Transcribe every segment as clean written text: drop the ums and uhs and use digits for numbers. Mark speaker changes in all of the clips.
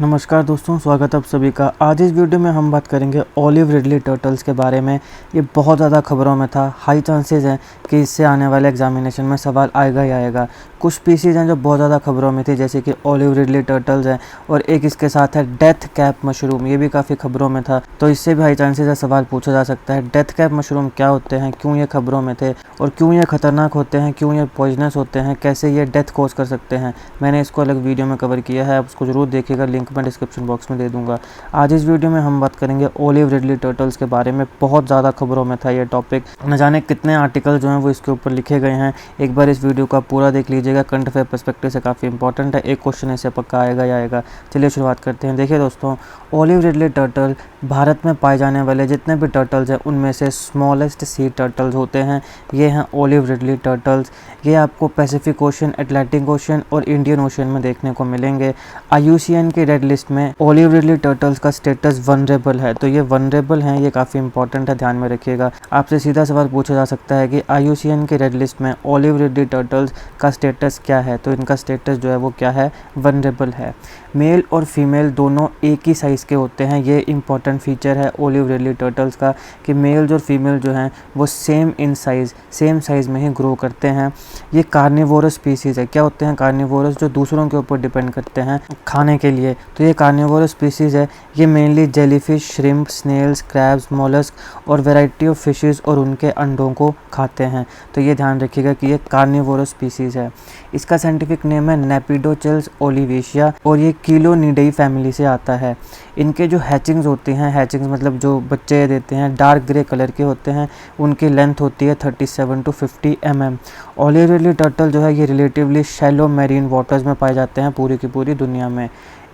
Speaker 1: नमस्कार दोस्तों, स्वागत है आप सभी का। आज इस वीडियो में हम बात करेंगे ओलिव रिडले टर्टल्स के बारे में। ये बहुत ज़्यादा खबरों में था। हाई चांसेस हैं कि इससे आने वाले एग्जामिनेशन में सवाल आएगा ही आएगा। कुछ स्पीसीज़ हैं जो बहुत ज़्यादा खबरों में थी, जैसे कि ओलिव रिडले टर्टल्स हैं, और एक इसके साथ है डेथ कैप मशरूम। ये भी काफ़ी खबरों में था, तो इससे भी हाई चांसेस है सवाल पूछा जा सकता है। डेथ कैप मशरूम क्या होते हैं, क्यों ये खबरों में थे, और क्यों ये खतरनाक होते हैं, क्यों ये पॉइजनस होते हैं, कैसे ये डेथ कॉज कर सकते हैं। मैंने इसको अलग वीडियो में कवर किया है, आप उसको जरूर देखिएगा, लिंक मैं डिस्क्रिप्शन बॉक्स में दे दूंगा। आज इस वीडियो में हम बात करेंगे ओलिव रिडले टर्टल्स के बारे में। बहुत ज़्यादा खबरों में था ये टॉपिक, न जाने कितने आर्टिकल जो हैं वो इसके ऊपर लिखे गए हैं। एक बार इस वीडियो को आप पूरा देख लीजिएगा, करंट अफेयर पर्सपेक्टिव से काफ़ी इंपॉर्टेंट है। एक क्वेश्चन इससे पक्का आएगा ही आएगा। चलिए शुरुआत करते हैं। देखिए दोस्तों, ओलिव रिडले टर्टल भारत में पाए जाने वाले जितने भी टर्टल्स हैं उनमें से स्मॉलेस्ट सी टर्टल्स होते हैं। ये हैं ओलिव रिडले टर्टल्स। ये आपको पैसिफिक ओशन, अटलांटिक ओशन और इंडियन ओशन में देखने को मिलेंगे। IUCN की रेड लिस्ट में ओलिव रिडले टर्टल्स का स्टेटस वनरेबल है, तो ये वनरेबल हैं, ये काफ़ी इंपॉर्टेंट है, ध्यान में रखिएगा। आपसे सीधा सवाल पूछा जा सकता है कि IUCN की रेड लिस्ट में ओलिव रिडले टर्टल्स का स्टेटस क्या है, तो इनका स्टेटस जो है वो क्या है, वनरेबल है। मेल और फीमेल दोनों एक ही साइज़ के होते हैं। ये इंपॉर्टेंट फीचर है ओलिव रिडले टर्टल्स का कि मेल्स और फीमेल जो हैं वो सेम साइज़ में ही ग्रो करते हैं। ये कार्निवोरस स्पीसीज़ है। क्या होते हैं कार्निवोरस? जो दूसरों के ऊपर डिपेंड करते हैं खाने के लिए, तो ये कार्निवोरस स्पीसीज़ है। ये mainly jellyfish, shrimp, snails, crabs, mollusc और वैरायटी ऑफ फिशेस और उनके अंडों को खाते हैं। तो ये ध्यान रखिएगा कि ये कार्निवोरस स्पीसीज़ है। इसका साइंटिफिक नेम है नेपिडोचेल्स ओलिवेशिया और ये कीलोनिडाई फैमिली से आता है। इनके जो हैचिंग्स होती हैं, हैचिंग्स मतलब जो बच्चे देते हैं, डार्क ग्रे कलर के होते हैं। उनकी लेंथ होती है 37 to 50 mm। Olive Ridley turtle जो है ये रिलेटिवली शैलो मैरीन वाटर्स में पाए जाते हैं पूरी की पूरी दुनिया में।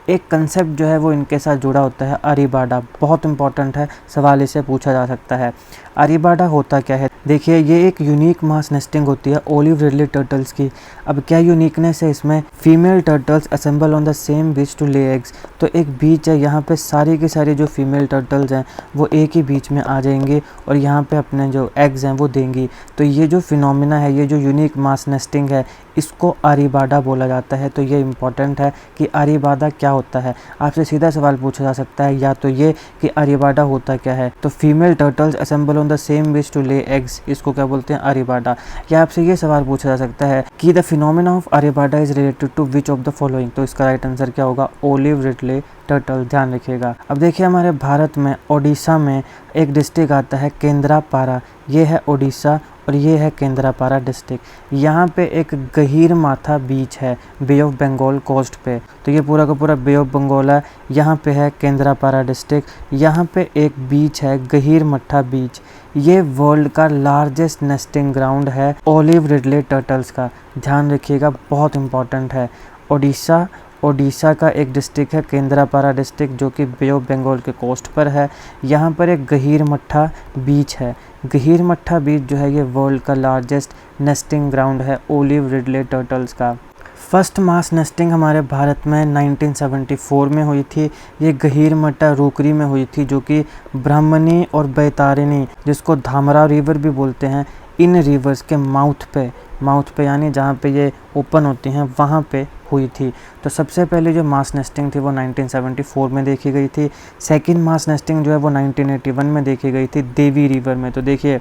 Speaker 1: एक कंसेप्ट जो है वो इनके साथ जुड़ा होता है, अरीबाडा। बहुत इंपॉर्टेंट है, सवाल इससे पूछा जा सकता है। अरीबाडा होता क्या है? देखिए, ये एक यूनिक मास नेस्टिंग होती है ओलिव रिडले टर्टल्स की। अब क्या यूनिकनेस है इसमें? Female turtles assemble on the same beach to lay eggs. तो एक बीच है, यहाँ पे सारी की सारी जो फीमेल टर्टल्स हैं वो एक ही बीच में आ जाएंगी और यहाँ पे अपने जो एग्स हैं वो देंगी। तो ये जो फिनोमिना है, ये जो यूनिक मास नेस्टिंग है, इसको अरीबाडा बोला जाता है। तो ये इंपॉर्टेंट है कि अरीबाडा क्या होता है। आपसे सीधा सवाल पूछा जा सकता है या तो ये कि अरीबाडा होता क्या है, तो female turtles assemble on the same beach to lay eggs, इसको क्या बोलते हैं, अरीबाडा। या आपसे ये सवाल पूछा जा सकता है कि the phenomena of arribada is related to which of the following, तो इसका राइट आंसर क्या होगा, ओलिव रिडले टर्टल। ध्यान रखिएगा। अब देखिए, हमारे भारत में ओडिशा में एक डिस्ट्रिक्ट आता है केंद्रापारा। ये है ओडिशा और ये है केंद्रापारा डिस्ट्रिक्ट। यहाँ पे एक गहीर माथा बीच है बे ऑफ बंगाल कोस्ट पे। तो ये पूरा का पूरा बे ऑफ बंगाल है। यहाँ पे है केंद्रापारा डिस्ट्रिक्ट। यहाँ पे एक बीच है गहीर मट्ठा बीच। ये वर्ल्ड का लार्जेस्ट नेस्टिंग ग्राउंड है ओलिव रिडले टर्टल्स का। ध्यान रखिएगा, बहुत इंपॉर्टेंट है। ओडिशा का एक डिस्ट्रिक्ट है केंद्रापारा डिस्ट्रिक्ट, जो कि बे ऑफ बंगाल के कोस्ट पर है। यहाँ पर एक गहीर मट्ठा बीच है। गहीर मट्ठा बीच जो है ये वर्ल्ड का लार्जेस्ट नेस्टिंग ग्राउंड है ओलिव रिडले टर्टल्स का। फर्स्ट मास नेस्टिंग हमारे भारत में 1974 में हुई थी। ये गहीर मट्ठा रूकरी में हुई थी, जो कि ब्राह्मणी और बैतारिणी, जिसको धामरा रिवर भी बोलते हैं, इन रिवर्स के माउथ पे यानी जहाँ पे ये ओपन होती हैं वहाँ पे हुई थी। तो सबसे पहले जो मास नेस्टिंग थी वो 1974 में देखी गई थी। सेकंड मास नेस्टिंग जो है वो 1981 में देखी गई थी देवी रिवर में। तो देखिए,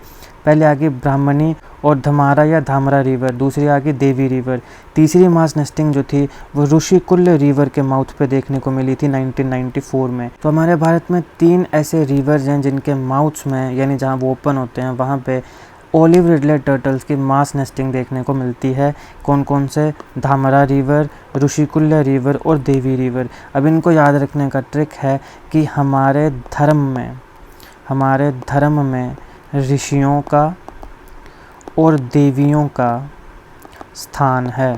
Speaker 1: पहले आ गई ब्राह्मणी और धमारा या धामरा रिवर, दूसरी आ गई देवी रिवर। तीसरी मास नेस्टिंग जो थी वो ऋषिकुल्य रिवर के माउथ पे देखने को मिली थी 1994 में। तो हमारे भारत में 3 ऐसे रिवर्स हैं जिनके माउथ्स में यानी जहाँ वो ओपन होते हैं वहाँ पे ओलिव रिडले टर्टल्स की मास नेस्टिंग देखने को मिलती है। कौन कौन से? धामरा रिवर, ऋषिकुल्य रिवर और देवी रिवर। अब इनको याद रखने का ट्रिक है कि हमारे धर्म में ऋषियों का और देवियों का स्थान है।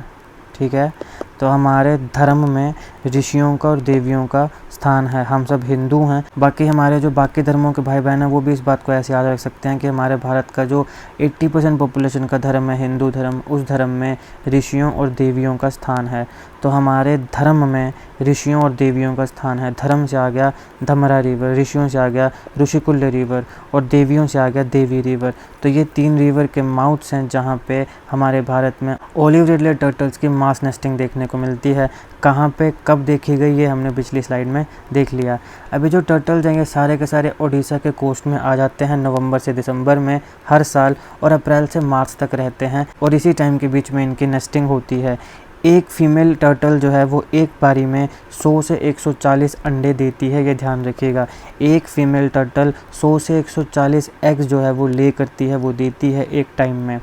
Speaker 1: ठीक है, तो हमारे धर्म में ऋषियों का और देवियों का स्थान है। हम सब हिंदू हैं। बाकी हमारे जो बाकी धर्मों के भाई बहन हैं वो भी इस बात को ऐसे याद रख सकते हैं कि हमारे भारत का जो 80% पॉपुलेशन का धर्म है हिंदू धर्म, उस धर्म में ऋषियों और देवियों का स्थान है। तो हमारे धर्म में ऋषियों और देवियों का स्थान है। धर्म से आ गया धमरा रिवर, ऋषियों से आ गया ऋषिकुल्य रिवर और देवियों से आ गया देवी रिवर। तो ये 3 रिवर के माउथ्स हैं जहाँ पे हमारे भारत में ओलिव रिडले टर्टल्स की मास नेस्टिंग देखने को मिलती है। कहाँ पे कब देखी गई ये हमने पिछली स्लाइड में देख लिया। अभी जो टर्टल्स हैं ये सारे के सारे उड़ीसा के कोस्ट में आ जाते हैं नवंबर से दिसंबर में हर साल, और अप्रैल से मार्च तक रहते हैं, और इसी टाइम के बीच में इनकी नेस्टिंग होती है। एक फीमेल टर्टल जो है वो एक बारी में 100 से 140 अंडे देती है, ये ध्यान रखिएगा। एक फीमेल टर्टल 100 से 140 एग्स जो है वो ले करती है, वो देती है एक टाइम में।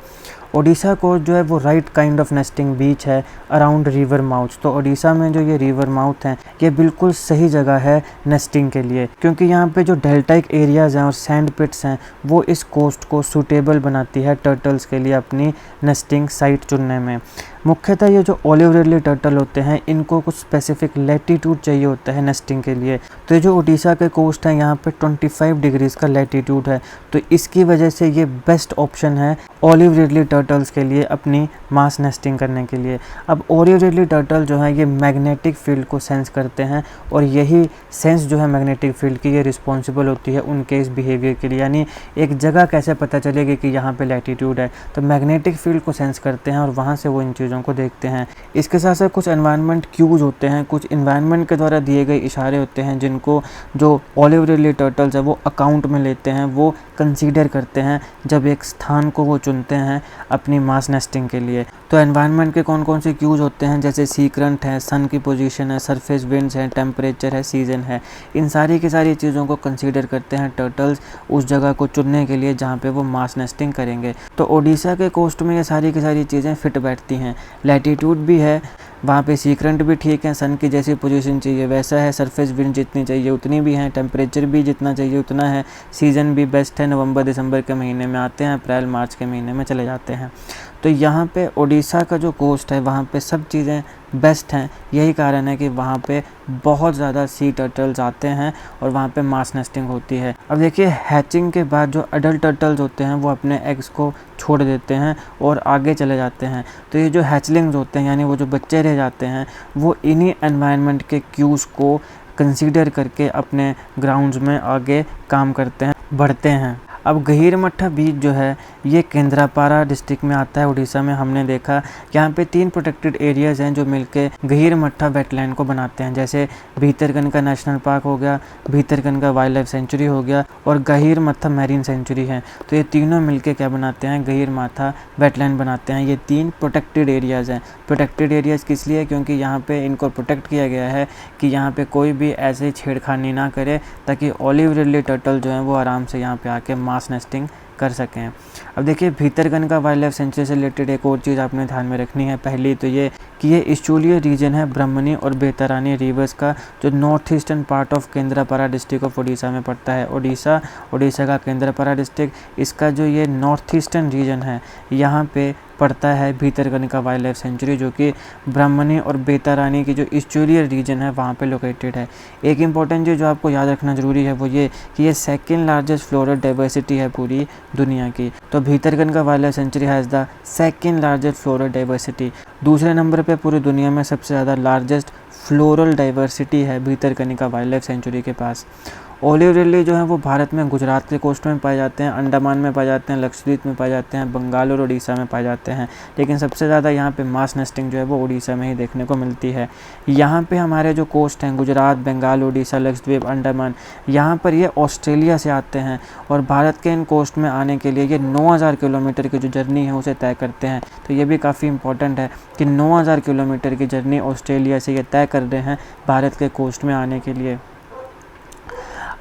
Speaker 1: ओडिशा कोस्ट जो है वो राइट काइंड ऑफ नेस्टिंग बीच है अराउंड रिवर माउथ। तो ओडिशा में जो ये रिवर माउथ हैं ये बिल्कुल सही जगह है नेस्टिंग के लिए, क्योंकि यहाँ पे जो डेल्टाइक एरियाज़ हैं और सैंड पिट्स हैं वो इस कोस्ट को सूटेबल बनाती है टर्टल्स के लिए अपनी नेस्टिंग साइट चुनने में। मुख्यतः ये जो ऑलिव रिडले टर्टल होते हैं इनको कुछ स्पेसिफिक लैटीट्यूड चाहिए होता है नेस्टिंग के लिए। तो ये जो ओडिशा के कोस्ट हैं यहाँ पे 25 डिग्रीज़ का लैटीट्यूड है, तो इसकी वजह से ये बेस्ट ऑप्शन है ऑलिव रिडले टर्टल्स के लिए अपनी मास नेस्टिंग करने के लिए। अब ऑलिव रिडले टर्टल जो है ये मैग्नेटिक फील्ड को सेंस करते हैं, और यही सेंस जो है मैग्नेटिक फील्ड की ये रिस्पॉन्सिबल होती है उनके इस बिहेवियर के लिए। यानी एक जगह कैसे पता चलेगी कि यहाँ पे लैटीट्यूड है, तो मैग्नेटिक फील्ड को सेंस करते हैं और वहाँ से वो इन चीज़ों को देखते हैं। इसके साथ साथ कुछ एनवायरनमेंट क्यूज होते हैं, कुछ एनवायरनमेंट के द्वारा दिए गए इशारे होते हैं जिनको जो ऑलिव रिडले टर्टल्स है वो अकाउंट में लेते हैं, वो कंसीडर करते हैं जब एक स्थान को वो चुनते हैं अपनी मास नेस्टिंग के लिए। तो एनवायरनमेंट के कौन कौन से क्यूज होते हैं, जैसे सी करंट है, सन की पोजीशन है, सरफेस विंड्स है, टेम्परेचर है, सीजन है, इन सारी की सारी चीज़ों को कंसीडर करते हैं टर्टल्स उस जगह को चुनने के लिए जहाँ पे वो मास नेस्टिंग करेंगे। तो ओडिशा के कोस्ट में ये सारी की सारी चीज़ें फिट बैठती हैं। लैटीट्यूड भी है, वहाँ पे सी करंट भी ठीक है, सन की जैसी पोजीशन चाहिए वैसा है, सरफेस विंड जितनी चाहिए उतनी भी है, टेम्परेचर भी जितना चाहिए उतना है, सीज़न भी बेस्ट है, नवंबर दिसंबर के महीने में आते हैं, अप्रैल मार्च के महीने में चले जाते हैं। तो यहाँ पे ओडिशा का जो कोस्ट है वहाँ पे सब चीज़ें बेस्ट हैं। यही कारण है कि वहाँ पे बहुत ज़्यादा सी टर्टल्स आते हैं और वहाँ पे मास नेस्टिंग होती है। अब देखिए हैचिंग के बाद जो अडल्ट टर्टल्स होते हैं वो अपने एग्स को छोड़ देते हैं और आगे चले जाते हैं। तो ये जो हैचलिंग्स होते हैं यानी वो जो बच्चे रह जाते हैं वो इन्हीं एनवायरनमेंट के क्यूज़ को कंसीडर करके अपने ग्राउंड्स में आगे काम करते हैं, बढ़ते हैं। अब गहीरमठा बीच जो है ये केंद्रापारा डिस्ट्रिक्ट में आता है उड़ीसा में। हमने देखा यहाँ पे 3 प्रोटेक्टेड एरियाज़ हैं जो मिलके गहीरमठा वेटलैंड को बनाते हैं, जैसे भीतरकनिका नेशनल पार्क हो गया, भीतरकनिका वाइल्ड लाइफ सेंचुरी हो गया और गहीरमठा मैरीन सेंचुरी है। तो ये तीनों मिलके क्या बनाते हैं, गहीरमठा वेटलैंड बनाते हैं। ये 3 प्रोटेक्टेड एरियाज़ हैं। प्रोटेक्टेड एरियाज़ किस लिए, क्योंकि यहाँ पे इनको प्रोटेक्ट किया गया है कि यहाँ पे कोई भी ऐसे छेड़खानी ना करे, ताकि ऑलिव रिडले टर्टल जो हैं वो आराम से यहाँ पे आके मास नेस्टिंग कर सकें। अब देखिए भीतरकनिका वाइल्ड लाइफ सेंचुरी से रिलेटेड एक और चीज़ आपने ध्यान में रखनी है। पहली तो ये कि ये ईस्चुलियर रीजन है ब्रह्मणी और बेतरानी रिवर्स का, जो north eastern part of Kendrapara district of Orissa में पड़ता है। उड़ीसा का केंद्रापारा डिस्ट्रिक्ट, इसका जो ये नॉर्थ ईस्टर्न रीजन है यहाँ पे पड़ता है भीतरकनिका वाइल्ड लाइफ सेंचुरी, जो कि ब्रह्मणी और बेतारानी की जो ईस्चुलियर रीजन है वहाँ पे लोकेटेड है। एक इंपॉर्टेंट चीज़ जो आपको याद रखना ज़रूरी है वो ये कि ये सेकंड लार्जेस्ट फ्लोरल डाइवर्सिटी है पूरी दुनिया की। तो Bhitarkanika wild life sanctuary has the second largest floral diversity. दूसरे नंबर पे पूरी दुनिया में सबसे ज़्यादा लार्जेस्ट फ्लोरल डाइवर्सिटी है भीतरकनिका वाइल्ड लाइफ सेंचुरी के पास। ऑलिव रिडले जो है वो भारत में गुजरात के कोस्ट में पाए जाते हैं, अंडमान में पाए जाते हैं, लक्षद्वीप में पाए जाते हैं, बंगाल और उड़ीसा में पाए जाते हैं। लेकिन सबसे ज़्यादा यहाँ पे मास नेस्टिंग जो है वो उड़ीसा में ही देखने को मिलती है। यहाँ पे हमारे जो कोस्ट हैं गुजरात, बंगाल, उड़ीसा, लक्षद्वीप, अंडमान, यहाँ पर ये ऑस्ट्रेलिया से आते हैं और भारत के इन कोस्ट में आने के लिए ये 9000 किलोमीटर की जो जर्नी है उसे तय करते हैं। तो ये भी काफ़ी इंपॉर्टेंट है कि 9000 किलोमीटर की जर्नी ऑस्ट्रेलिया से ये तय कर रहे हैं भारत के कोस्ट में आने के लिए।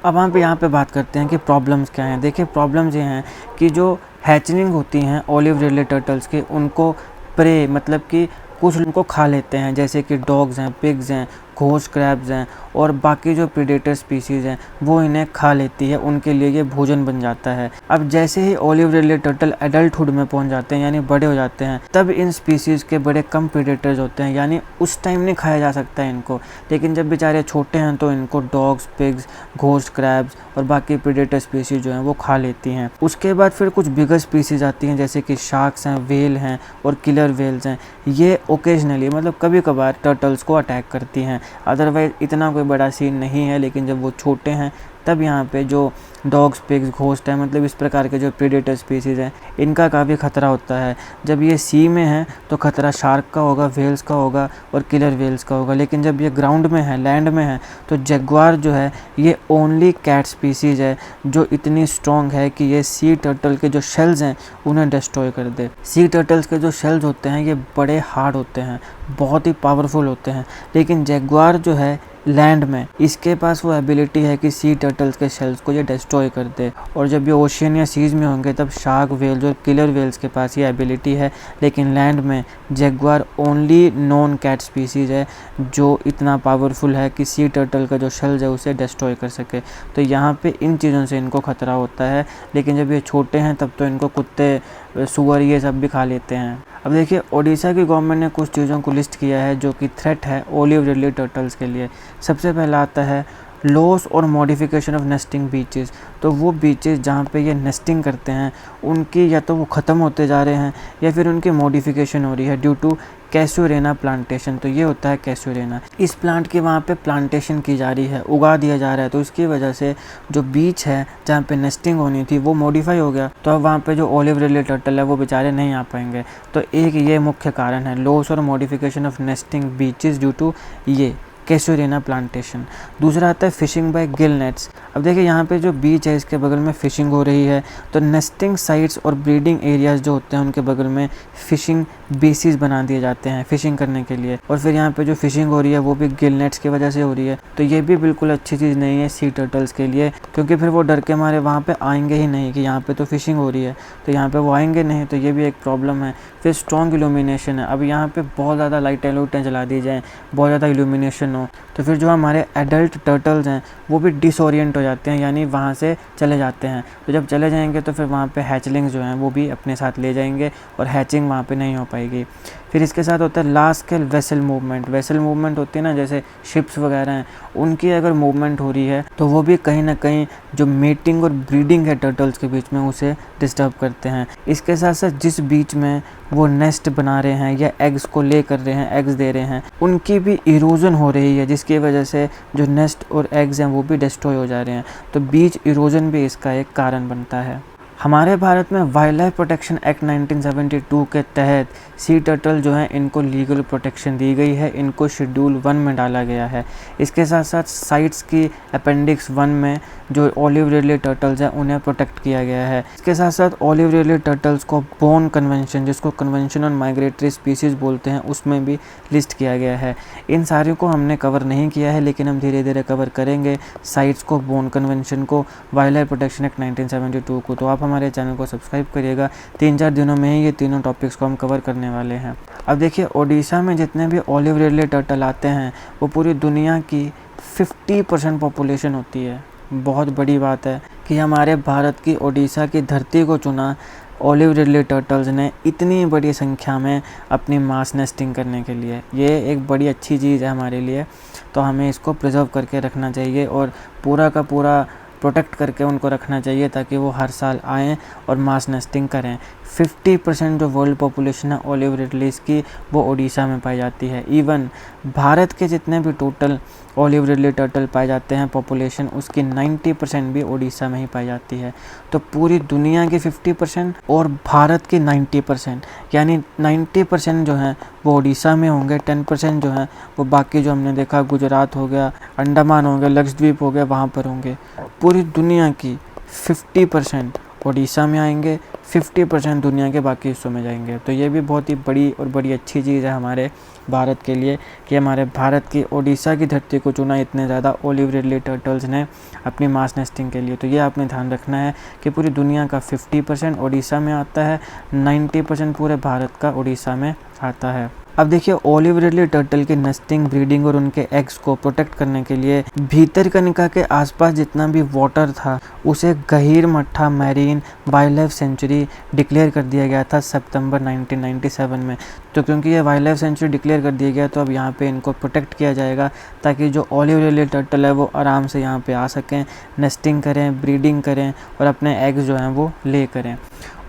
Speaker 1: अब हम यहाँ पे बात करते हैं कि प्रॉब्लम्स क्या हैं। देखिए प्रॉब्लम्स ये हैं कि जो हैचलिंग होती हैं ऑलिव रिडले टर्टल्स के, उनको प्रे मतलब कि कुछ उनको खा लेते हैं, जैसे कि डॉग्स हैं, पिग्स हैं, घोस्ट क्रैब्स हैं और बाकी जो प्रीडेटर स्पीसीज़ हैं वो इन्हें खा लेती है, उनके लिए ये भोजन बन जाता है। अब जैसे ही ऑलिव रिडले टर्टल एडल्टहुड में पहुंच जाते हैं यानी बड़े हो जाते हैं, तब इन स्पीसीज़ के बड़े कम प्रीडेटर्स होते हैं, यानी उस टाइम नहीं खाया जा सकता है इनको। लेकिन जब बेचारे छोटे हैं तो इनको डॉग्स, पिग्स, घोस्ट क्रैब्स और बाकी प्रीडेटर स्पीसीज़ जो हैं वो खा लेती हैं। उसके बाद फिर कुछ बिगर स्पीसीज़ आती हैं जैसे कि शार्क्स हैं, वेल हैं और किलर वेल्स हैं। ये ओकेजनली मतलब कभी कभार टर्टल्स को अटैक करती हैं, अदरवाइज इतना कोई बड़ा सीन नहीं है। लेकिन जब वो छोटे हैं तब यहाँ पे जो डॉग्स, पिग्स, घोस्ट है, मतलब इस प्रकार के जो प्रीडेटर स्पीसीज़ हैं, इनका काफ़ी ख़तरा होता है। जब ये सी में है तो ख़तरा शार्क का होगा, व्हेल्स का होगा और किलर व्हेल्स का होगा। लेकिन जब ये ग्राउंड में है, लैंड में है, तो जगुआर जो है ये ओनली कैट स्पीसीज़ है जो इतनी स्ट्रॉन्ग है कि ये सी टर्टल के जो शेल्स हैं उन्हें डिस्ट्रॉय कर दे। सी टर्टल्स के जो शेल्स होते हैं ये बड़े हार्ड होते हैं, बहुत ही पावरफुल होते हैं, लेकिन जगुआर जो है लैंड में, इसके पास वो एबिलिटी है कि सी टर्टल्स के शेल्स को ये डिस्ट्रॉय कर दे। और जब ये ओशियन या सीज में होंगे तब शार्क, व्हेल्स और किलर व्हेल्स के पास ये एबिलिटी है, लेकिन लैंड में jaguar only non cat species है जो इतना पावरफुल है कि सी टर्टल का जो शेल्स है उसे डिस्ट्रॉय कर सके। तो यहाँ पे इन चीज़ों से इनको ख़तरा होता है, लेकिन जब ये छोटे हैं तब तो इनको कुत्ते, सुअर ये सब भी खा लेते हैं। अब देखिए, ओडिशा की गवर्नमेंट ने कुछ चीज़ों को लिस्ट किया है जो कि थ्रेट है ओलिव रिडले टर्टल्स के लिए। सबसे पहला आता है लॉस और मॉडिफिकेशन ऑफ नेस्टिंग बीचेस। तो वो बीचेस जहाँ पे ये नेस्टिंग करते हैं उनकी या तो वो ख़त्म होते जा रहे हैं या फिर उनकी मॉडिफिकेशन हो रही है ड्यू टू कैसुरेना प्लांटेशन। तो ये होता है कैसुरेना, इस प्लांट की वहाँ पे प्लांटेशन की जा रही है, उगा दिया जा रहा है। तो इसकी वजह से जो बीच है जहाँ पे नेस्टिंग होनी थी वो मॉडिफाई हो गया, तो अब वहाँ पे जो ओलिव रिडले टर्टल है वो बेचारे नहीं आ पाएंगे। तो एक ये मुख्य कारण है, लॉस और modification of nesting beaches due to ये कैसुरेना प्लांटेशन। दूसरा आता है फिशिंग बाय गिल नेट्स। अब देखिए, यहाँ पे जो बीच है इसके बगल में फ़िशिंग हो रही है, तो नेस्टिंग साइट्स और ब्रीडिंग एरियाज़ जो होते हैं उनके बगल में फ़िशिंग बेसिस बना दिए जाते हैं फ़िशिंग करने के लिए। और फिर यहाँ पे जो फ़िशिंग हो रही है वो भी गिल नेट्स की वजह से हो रही है। तो ये भी बिल्कुल अच्छी चीज़ नहीं है सी टर्टल्स के लिए, क्योंकि फिर वो डर के मारे वहाँ पे आएंगे ही नहीं कि यहाँ पे तो फ़िशिंग हो रही है, तो यहाँ पे वो आएंगे नहीं। तो ये भी एक प्रॉब्लम है। फिर स्ट्रॉन्ग इल्यूमिनेशन है। अब यहाँ पे बहुत ज़्यादा लाइटें जला दी जाएँ, बहुत ज़्यादा इल्यूमिनेशन हो, तो फिर जो हमारे एडल्ट टर्टल्स हैं वो भी डिसोरिएंट हो जाते हैं, यानी वहाँ से चले जाते हैं। तो जब चले जाएंगे तो फिर वहाँ पे हैचलिंग्स जो हैं वो भी अपने साथ ले जाएंगे और हैचिंग वहाँ पे नहीं हो पाएगी। फिर इसके साथ होता है large scale vessel movement. Vessel movement होती है ना, जैसे शिप्स वगैरह हैं, उनकी अगर मूवमेंट हो रही है तो वो भी कहीं ना कहीं जो मीटिंग और ब्रीडिंग है टर्टल्स के बीच में उसे डिस्टर्ब करते हैं। इसके साथ साथ जिस बीच में वो नेस्ट बना रहे हैं या एग्स को ले कर रहे हैं, एग्स दे रहे हैं, उनकी भी इरोजन हो रही है, जिसकी वजह से जो नेस्ट और एग्स हैं वो भी डिस्ट्रॉय हो जा रहे हैं। तो बीच इरोजन भी इसका एक कारण बनता है। हमारे भारत में वाइल्ड लाइफ प्रोटेक्शन एक्ट 1972 के तहत सी टर्टल जो हैं इनको लीगल प्रोटेक्शन दी गई है, इनको शेड्यूल 1 में डाला गया है। इसके साथ साथ साइट्स की अपेंडिक्स 1 में जो ओलिव रिडले टर्टल्स हैं उन्हें प्रोटेक्ट किया गया है। इसके साथ साथ ओलिव रिडले टर्टल्स को बोन कन्वेंशन, जिसको कन्वेंशन ऑन माइग्रेटरी स्पीसीज़ बोलते हैं, उसमें भी लिस्ट किया गया है। इन सारे को हमने कवर नहीं किया है, लेकिन हम धीरे धीरे कवर करेंगे साइट्स को, बोन कन्वेंशन को, वाइल्ड लाइफ प्रोटेक्शन एक्ट 1972 को। तो आप हमारे चैनल को सब्सक्राइब करिएगा। 3-4 दिनों में ही ये तीनों टॉपिक्स को हम कवर करने वाले हैं। अब देखिए, ओडिशा में जितने भी ओलिव रिडले टर्टल आते हैं वो पूरी दुनिया की 50% पॉपुलेशन होती है। बहुत बड़ी बात है कि हमारे भारत की ओडिशा की धरती को चुना ओलिव रिडले टर्टल्स ने इतनी बड़ी संख्या में अपनी मास नेस्टिंग करने के लिए। ये एक बड़ी अच्छी चीज़ है हमारे लिए, तो हमें इसको प्रिजर्व करके रखना चाहिए और पूरा का पूरा प्रोटेक्ट करके उनको रखना चाहिए ताकि वो हर साल आएँ और मास नेस्टिंग करें। 50% जो वर्ल्ड पॉपुलेशन है ओलिव रिडलेस की वो ओडिशा में पाई जाती है। इवन भारत के जितने भी टोटल ओलिव रिडले टर्टल पाए जाते हैं पॉपुलेशन, उसकी 90% भी ओडिशा में ही पाई जाती है। तो पूरी दुनिया की 50% और भारत की 90%, यानी 90% जो हैं वो ओडिशा में होंगे, 10% जो हैं वो बाकी जो हमने देखा गुजरात हो गया, अंडमान हो गया, लक्षद्वीप हो गया, वहाँ पर होंगे। पूरी दुनिया की 50% ओडिशा में आएंगे, 50% दुनिया के बाकी हिस्सों में जाएंगे। तो ये भी बहुत ही बड़ी और बड़ी अच्छी चीज़ है हमारे भारत के लिए कि हमारे भारत की ओडिशा की धरती को चुना इतने ज़्यादा ओलिव रिडले टर्टल्स ने अपनी मास नेस्टिंग के लिए। तो ये आपने ध्यान रखना है कि पूरी दुनिया का 50% ओडिशा में आता है, 90% पूरे भारत का ओडिशा में आता है। अब देखिए, ओलिव रिडले टर्टल की नेस्टिंग, ब्रीडिंग और उनके एग्स को प्रोटेक्ट करने के लिए भीतरकनिका के आसपास जितना भी वाटर था उसे Gahirmatha marine wildlife sanctuary declare कर दिया गया था सितंबर 1997 में। तो क्योंकि ये वाइल्ड लाइफ सेंचुरी डिक्लेयर कर दिया गया तो अब यहाँ पे इनको प्रोटेक्ट किया जाएगा ताकि जो ओलिव रिडले टर्टल है वो आराम से यहाँ पे आ सकें, नेस्टिंग करें, ब्रीडिंग करें और अपने एग्स जो हैं वो ले करें।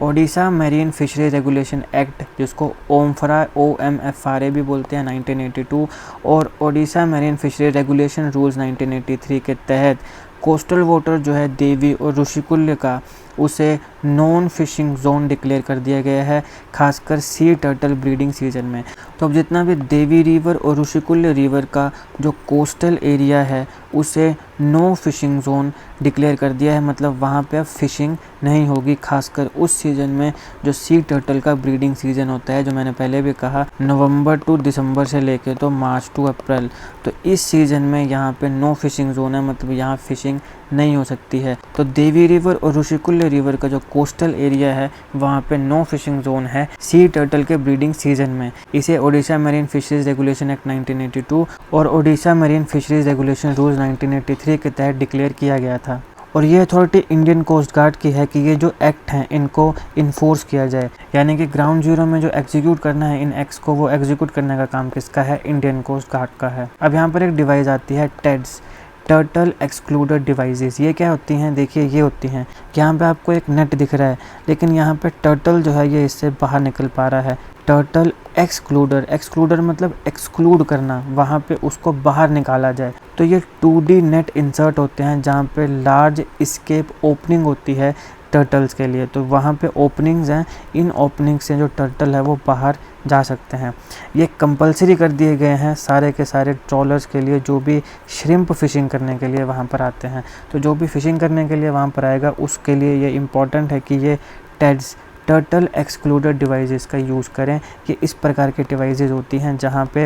Speaker 1: Odisha marine fishery regulation act, जिसको OMFRA भी बोलते हैं, 1982 और Odisha marine fishery regulation rules 1983 के तहत कोस्टल वाटर जो है देवी और ऋषिकुल्य का, उसे नॉन फिशिंग जोन डिक्लेयर कर दिया गया है, खासकर सी टर्टल ब्रीडिंग सीजन में। तो अब जितना भी देवी रिवर और ऋषिकुल्य रिवर का जो कोस्टल एरिया है उसे नो फिशिंग जोन डिक्लेयर कर दिया है, मतलब वहाँ पे अब फिशिंग नहीं होगी, खासकर उस सीज़न में जो सी टर्टल का ब्रीडिंग सीज़न होता है, जो मैंने पहले भी कहा नवंबर टू दिसंबर से लेके तो मार्च टू अप्रैल। तो इस सीज़न में यहाँ पे नो फिशिंग जोन है, मतलब यहाँ फिशिंग नहीं हो सकती है। तो देवी रिवर और ऋषिकुल्य रिवर का जो कोस्टल एरिया है वहाँ पे नो फिशिंग जोन है सी टर्टल के ब्रीडिंग सीजन में। इसे Odisha marine fisheries regulation act 1982 और Odisha marine fisheries regulation rules 1983 के तहत डिक्लेयर किया गया था। और ये अथॉरिटी इंडियन कोस्ट गार्ड की है कि ये जो एक्ट हैं इनको इन्फोर्स किया जाए, यानी कि ग्राउंड जीरो में जो एग्जीक्यूट करना है इन एक्ट्स को, वो एग्जीक्यूट करने का काम किसका है? इंडियन कोस्ट गार्ड का है। अब यहाँ पर एक डिवाइस आती है टेड्स, टर्टल एक्सक्लूडर डिवाइसेस। ये क्या होती हैं? देखिए ये होती हैं कि यहाँ पे आपको एक नेट दिख रहा है, लेकिन यहाँ पे टर्टल जो है ये इससे बाहर निकल पा रहा है। टर्टल एक्सक्लूडर, एक्सक्लूडर मतलब एक्सक्लूड करना, वहाँ पे उसको बाहर निकाला जाए। तो ये 2D नेट इंसर्ट होते हैं जहाँ पे लार्ज स्केप ओपनिंग होती है टर्टल्स के लिए। तो वहाँ पे ओपनिंग्स हैं, इन ओपनिंग से जो टर्टल है वो बाहर जा सकते हैं। ये कंपलसरी कर दिए गए हैं सारे के सारे ट्रॉलर्स के लिए जो भी श्रिम्प फिशिंग करने के लिए वहाँ पर आते हैं। तो जो भी फिशिंग करने के लिए वहाँ पर आएगा उसके लिए ये इम्पॉर्टेंट है कि ये टेड्स, टर्टल एक्सक्लूडर डिवाइसेस का यूज़ करें। ये इस प्रकार के डिवाइसेस होती हैं जहाँ पे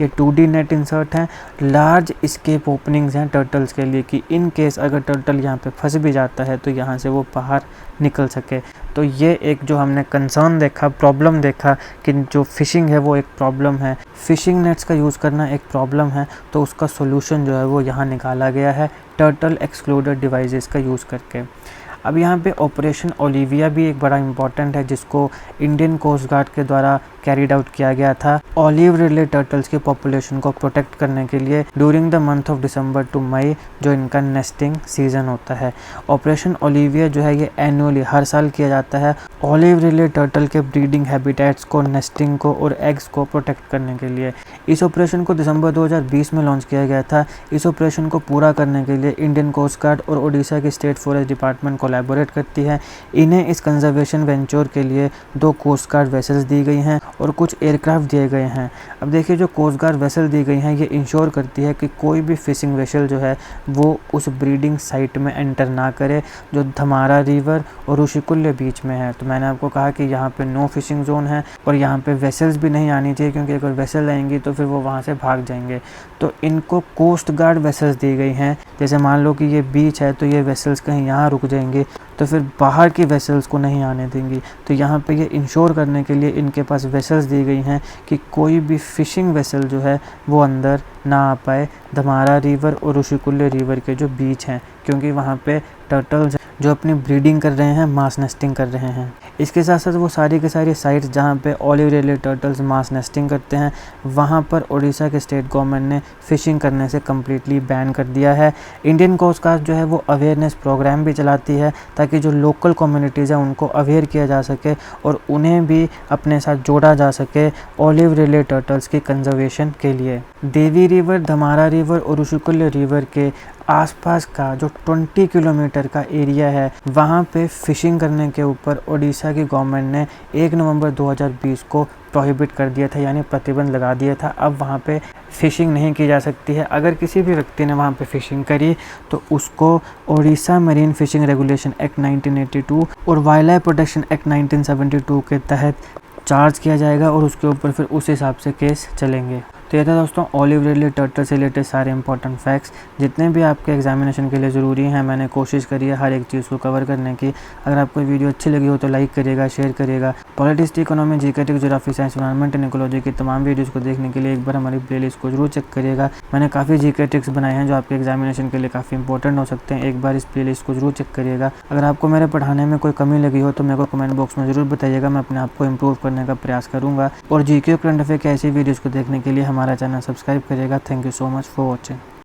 Speaker 1: ये 2D नेट इंसर्ट हैं, लार्ज स्केप ओपनिंग्स हैं टर्टल्स के लिए, कि इन केस अगर टर्टल यहाँ पे फंस भी जाता है तो यहाँ से वो बाहर निकल सके। तो ये एक जो हमने कंसर्न देखा, प्रॉब्लम देखा कि जो फिशिंग है वो एक प्रॉब्लम है, फिशिंग नेट्स का यूज़ करना एक प्रॉब्लम है, तो उसका सोल्यूशन जो है वो यहाँ निकाला गया है टर्टल एक्सक्लूडर डिवाइसेस का यूज़ करके। अब यहाँ पे ऑपरेशन ओलिविया भी एक बड़ा इंपॉर्टेंट है जिसको इंडियन कोस्ट गार्ड के द्वारा कैरीड आउट किया गया था ऑलिव रिडले टर्टल्स की पॉपुलेशन को प्रोटेक्ट करने के लिए during the month of December to May, जो इनका नेस्टिंग सीजन होता है। ऑपरेशन ओलिविया जो है ये एनुअली हर साल किया जाता है ऑलिव रिडले टर्टल के ब्रीडिंग हैबिटेट्स को, नेस्टिंग को और एग्स को प्रोटेक्ट करने के लिए। इस ऑपरेशन को दिसंबर 2020 में लॉन्च किया गया था। इस ऑपरेशन को पूरा करने के लिए इंडियन कोस्ट गार्ड और ओडिशा की स्टेट फॉरेस्ट डिपार्टमेंट कोलैबोरेट करती है। इन्हें इस कंजर्वेशन वेंचर के लिए 2 कोस्ट गार्ड वेसल्स दी गई हैं और कुछ एयरक्राफ्ट दिए गए हैं। अब देखिए जो कोस्ट गार्ड वेसल दी गई हैं ये इंश्योर करती है कि कोई भी फिशिंग वेसल जो है वो उस ब्रीडिंग साइट में एंटर ना करे जो धमारा रिवर और ऋषिकुल्य बीच में है। तो मैंने आपको कहा कि यहाँ पे नो फिशिंग जोन है और यहाँ पे वेसल्स भी नहीं आनी चाहिए, क्योंकि अगर वेसल आएंगी तो फिर वो वहाँ से भाग जाएंगे। तो इनको कोस्ट गार्ड वेसल्स दी गई हैं। जैसे मान लो कि ये बीच है तो ये वेसल्स कहीं यहाँ रुक जाएंगी, तो फिर बाहर की वेसल्स को नहीं आने देंगी। तो यहाँ पे ये इंश्योर करने के लिए इनके पास वेसल्स दी गई हैं कि कोई भी फिशिंग वेसल जो है वो अंदर ना आ पाए धमारा रिवर और ऋषिकुल्य रिवर के जो बीच हैं, क्योंकि वहाँ पे टर्टल्स जो अपनी ब्रीडिंग कर रहे हैं, मास नेस्टिंग कर रहे हैं। इसके साथ साथ वो सारी की सारी साइट्स जहाँ पे ऑलिव रिडले टर्टल्स मास नेस्टिंग करते हैं वहाँ पर ओडिशा के स्टेट गवर्नमेंट ने फ़िशिंग करने से कम्प्लीटली बैन कर दिया है। इंडियन कोस्ट गार्ड जो है वो अवेयरनेस प्रोग्राम भी चलाती है ताकि जो लोकल कम्युनिटीज़ हैं उनको अवेयर किया जा सके और उन्हें भी अपने साथ जोड़ा जा सके ऑलिव रिडले टर्टल्स की कंजर्वेशन के लिए। देवी रिवर, धमारा रिवर और ऋषिकुल्य रिवर के आसपास का जो 20 किलोमीटर का एरिया है वहाँ पे फ़िशिंग करने के ऊपर ओडिशा की गवर्नमेंट ने 1 नवंबर 2020 को प्रोहिबिट कर दिया था, यानी प्रतिबंध लगा दिया था। अब वहाँ पे फ़िशिंग नहीं की जा सकती है। अगर किसी भी व्यक्ति ने वहाँ पे फ़िशिंग करी तो उसको Odisha marine fishing regulation act 1982 और वाइल्ड लाइफ प्रोटेक्शन एक्ट 1972 के तहत चार्ज किया जाएगा और उसके ऊपर फिर उस हिसाब से केस चलेंगे। तो ये था दोस्तों ऑलिव रिडले टर्टल से रिलेटेड सारे इंपॉर्टेंट फैक्ट्स जितने भी आपके एग्जामिनेशन के लिए ज़रूरी हैं। मैंने कोशिश करी है हर एक चीज़ को कवर करने की। अगर आपको वीडियो अच्छी लगी हो तो लाइक करिएगा, शेयर करिएगा। Politics, economy, GK, geography, science, environment and ecology की तमाम वीडियोज़ को देखने के लिए एक बार हमारी प्लेलिस्ट को जरूर चेक करिएगा। मैंने काफ़ी जीके ट्रिक्स बनाए हैं जो आपके एग्जामिनेशन के लिए काफ़ी इंपॉर्टेंट हो सकते हैं। एक बार इस प्लेलिस्ट को जरूर चेक करिएगा। अगर आपको मेरे पढ़ाने में कोई कमी लगी हो तो मेरे को कमेंट बॉक्स में ज़रूर बताइएगा, मैं अपने आप को इम्प्रूव करने का प्रयास करूँगा। और जीके और करंट अफेयर के ऐसी वीडियोज़ को देखने के लिए हमारा चैनल सब्सक्राइब करिएगा। Thank you so much for watching.